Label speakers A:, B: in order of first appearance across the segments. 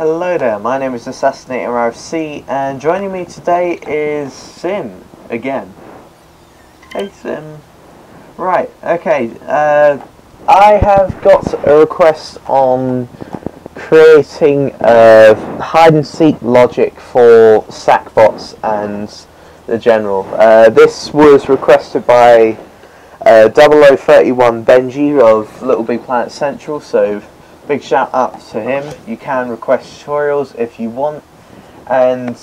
A: Hello there, my name is AssassinatorRFC and joining me today is Sim again. Hey Sim. Right, okay, I have got a request on creating hide and seek logic for Sackbots and the general. This was requested by 0031 Benji of Little Big Planet Central, so big shout out to him. You can request tutorials if you want, and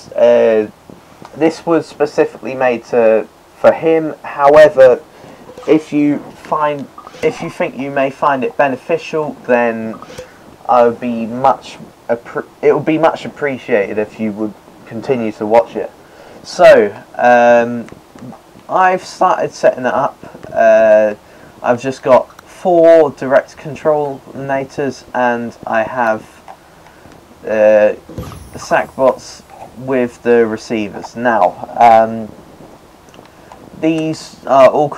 A: this was specifically made for him. However, if you think you may find it beneficial, then it would be much appreciated if you would continue to watch it. So I've started setting it up. I've just got 4 direct control nators, and I have Sackbots with the receivers. Now, these are all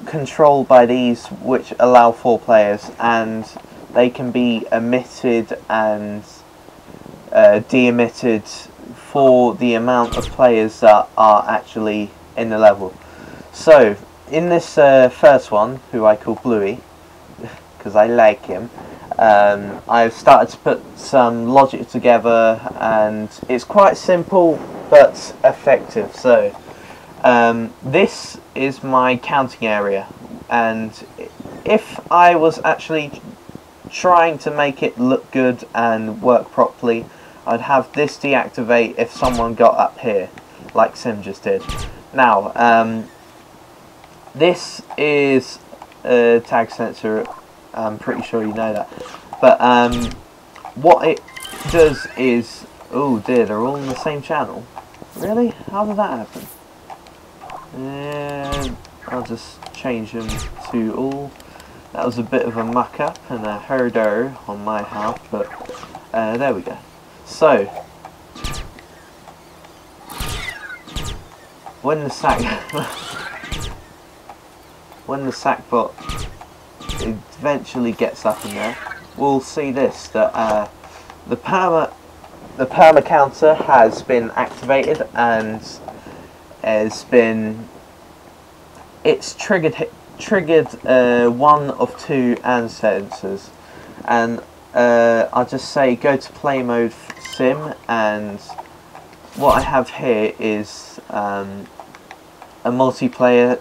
A: controlled by these, which allow 4 players, and they can be emitted and de-emitted for the amount of players that are actually in the level. So in this first one, who I call Bluey, because I like him, I've started to put some logic together, and it's quite simple but effective. So this is my counting area, and if I was actually trying to make it look good and work properly, I'd have this deactivate if someone got up here, like Sim just did. Now, this is a tag sensor, I'm pretty sure you know that, but what it does is, oh dear, they're all on the same channel. Really? How did that happen? I'll just change them to all. That was a bit of a muck up and a herder on my half, but there we go. So when the Sackbot eventually gets up in there, we'll see this, that the perma counter has been activated, and it's triggered 1 of 2 AND sensors, and I'll just say go to play mode Sim, and what I have here is a multiplayer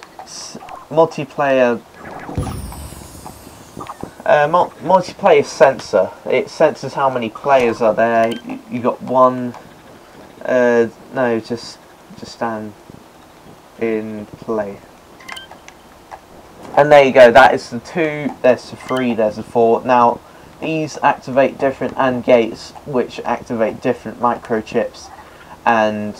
A: sensor. It senses how many players are there. You got 1. No, just stand in play. And there you go. That is the 2. There's the 3. There's the 4. Now these activate different AND gates, which activate different microchips, and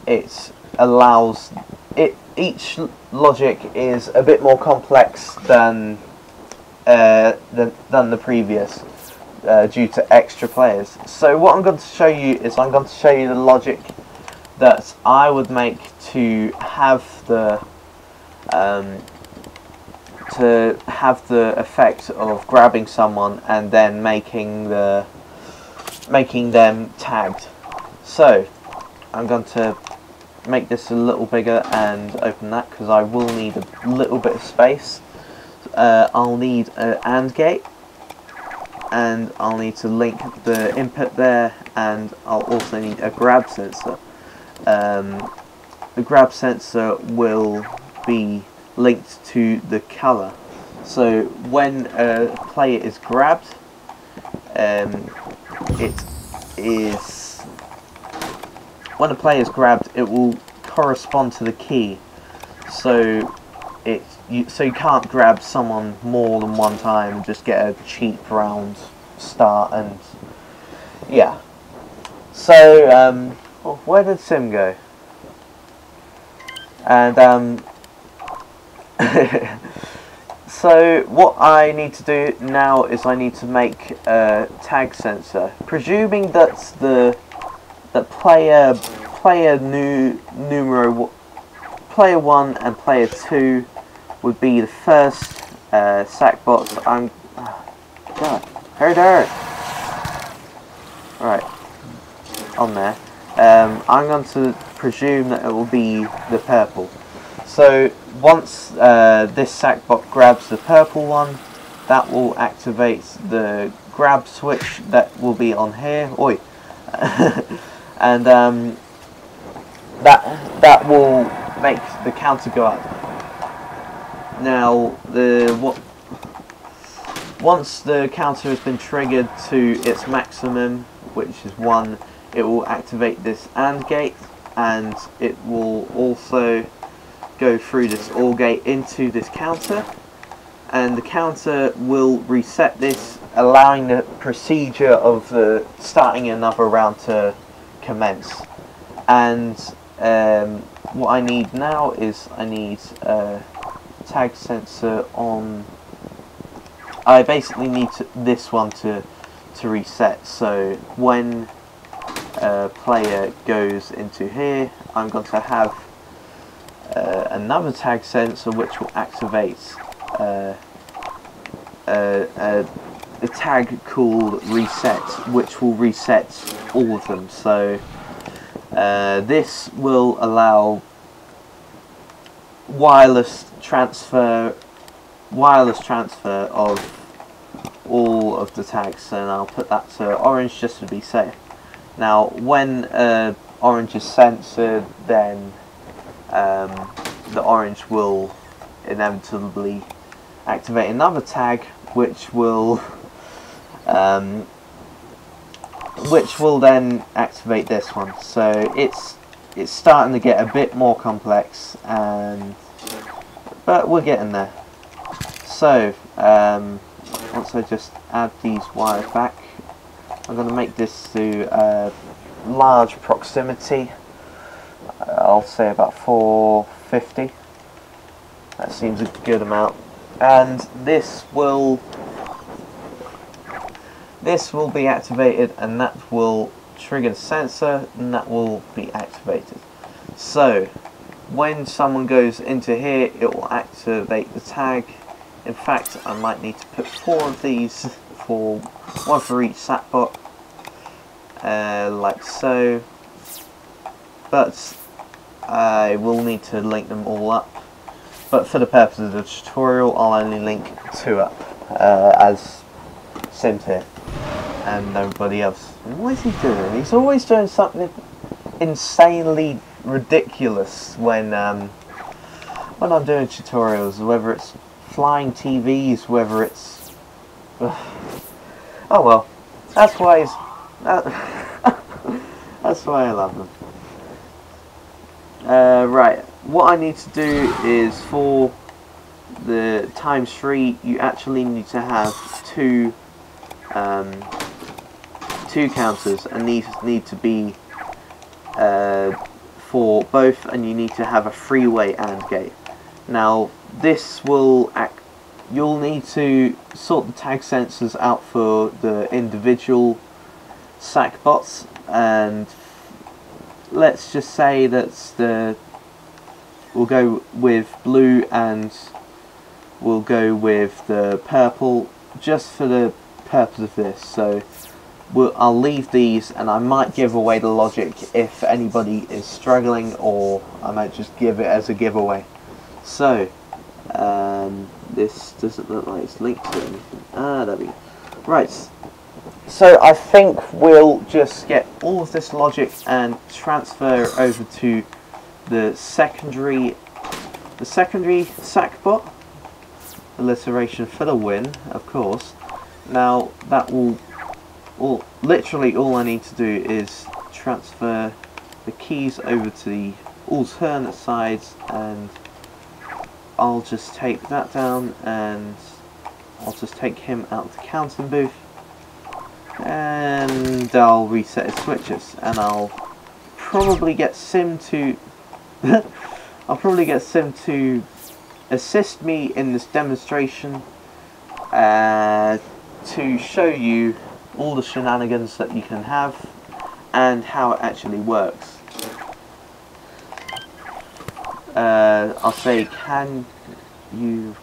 A: it allows it. Each logic is a bit more complex than the previous due to extra players. So what I'm going to show you is the logic that I would make to have the effect of grabbing someone and then making them tagged. So I'm going to make this a little bigger and open that, because I will need a little bit of space. I'll need an AND gate, and I'll need to link the input there, and I'll also need a grab sensor. The grab sensor will be linked to the color, so when a player is grabbed, it will correspond to the key, so you can't grab someone more than one time and just get a cheap round start. And yeah, so well, where did Sim go? And so what I need to do now is I need to make a tag sensor, presuming that player 1 and player 2 would be the first Sackbots. God, herder. Right, on there. I'm going to presume that it will be the purple. So once this sack bot grabs the purple one, that will activate the grab switch that will be on here. Oi, and that will make the counter go up. Now once the counter has been triggered to its maximum, which is 1, it will activate this AND gate, and it will also go through this OR gate into this counter, and the counter will reset this, allowing the procedure of starting another round to commence. And what I need now is I need a tag sensor on. I basically need this one to reset. So when a player goes into here, I'm going to have another tag sensor which will activate a tag called reset, which will reset all of them. So this will allow wireless transfer of all of the tags, and I'll put that to orange just to be safe. Now when orange is censored, then the orange will inevitably activate another tag, which will then activate this one. So it's starting to get a bit more complex, but we're getting there. So once I just add these wires back, I'm going to make this to a large proximity. I'll say about 450. That seems a good amount. And this will be activated, and that will trigger the sensor, and that will be activated. So when someone goes into here, it will activate the tag. In fact, I might need to put 4 of these, one for each SATbot, like so. But I will need to link them all up. But for the purpose of the tutorial, I'll only link 2 up, as Sims here, and nobody else. What is he doing? He's always doing something insanely ridiculous when I'm doing tutorials, whether it's flying TVs, whether it's oh well, that's why that's why I love them. Right, what I need to do is, for the ×3, you actually need to have two counters, and these need to be for both, and you need to have a 3-way AND gate. Now this will you'll need to sort the tag sensors out for the individual SAC bots, and let's just say that we'll go with blue and we'll go with the purple just for the purpose of this. So I'll leave these, and I might give away the logic if anybody is struggling, or I might just give it as a giveaway. So this doesn't look like it's linked to anything. There we go. Right, so I think we'll just get all of this logic and transfer over to the secondary SAC bot. Alliteration for the win, of course. Now that will literally all I need to do is transfer the keys over to the alternate sides, and I'll just take that down, and I'll just take him out of the counting booth, and I'll reset his switches, and I'll probably get Sim to assist me in this demonstration to show you all the shenanigans that you can have and how it actually works. I'll say, can you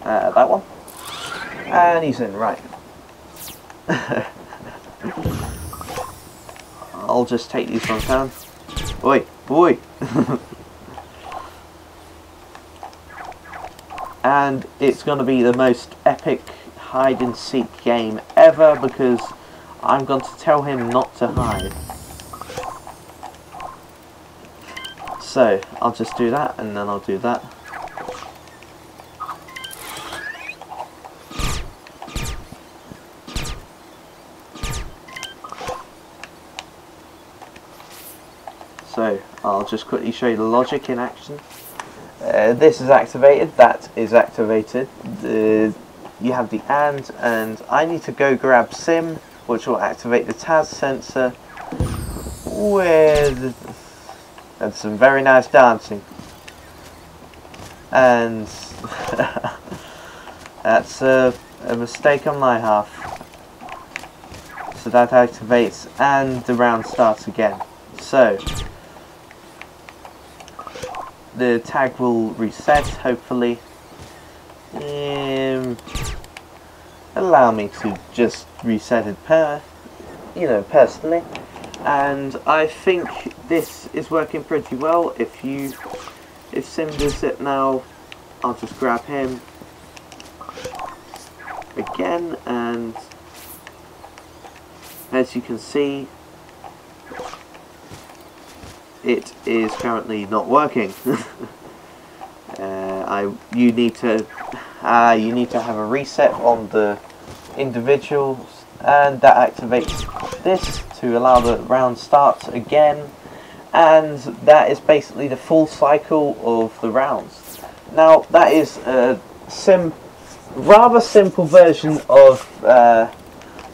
A: That one. And he's in, right. I'll just take these ones down. Oi, boy! And it's going to be the most epic hide and seek game ever, because I'm going to tell him not to hide. So I'll just do that, and then I'll do that. So I'll just quickly show you the logic in action. This is activated, that is activated. You have the and I need to go grab Sim, which will activate the TAS sensor with and some very nice dancing. And that's a mistake on my half. So that activates and the round starts again. So the tag will reset, hopefully. Allow me to just reset it personally. And I think this is working pretty well. If Sim does it now, I'll just grab him again, and as you can see, it is currently not working. You need to have a reset on the individuals, and that activates this to allow the round start again, and that is basically the full cycle of the rounds. Now that is a rather simple version of the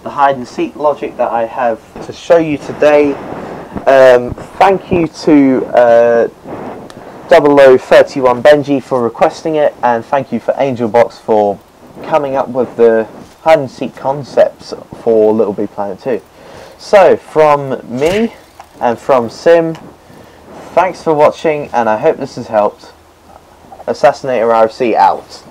A: hide and seek logic that I have to show you today. Thank you to 0031 Benji for requesting it, and thank you for Angelbox for coming up with the hide and seek concepts for Little Big Planet 2. So from me and from Sim, thanks for watching, and I hope this has helped. AssassinatorRFC out.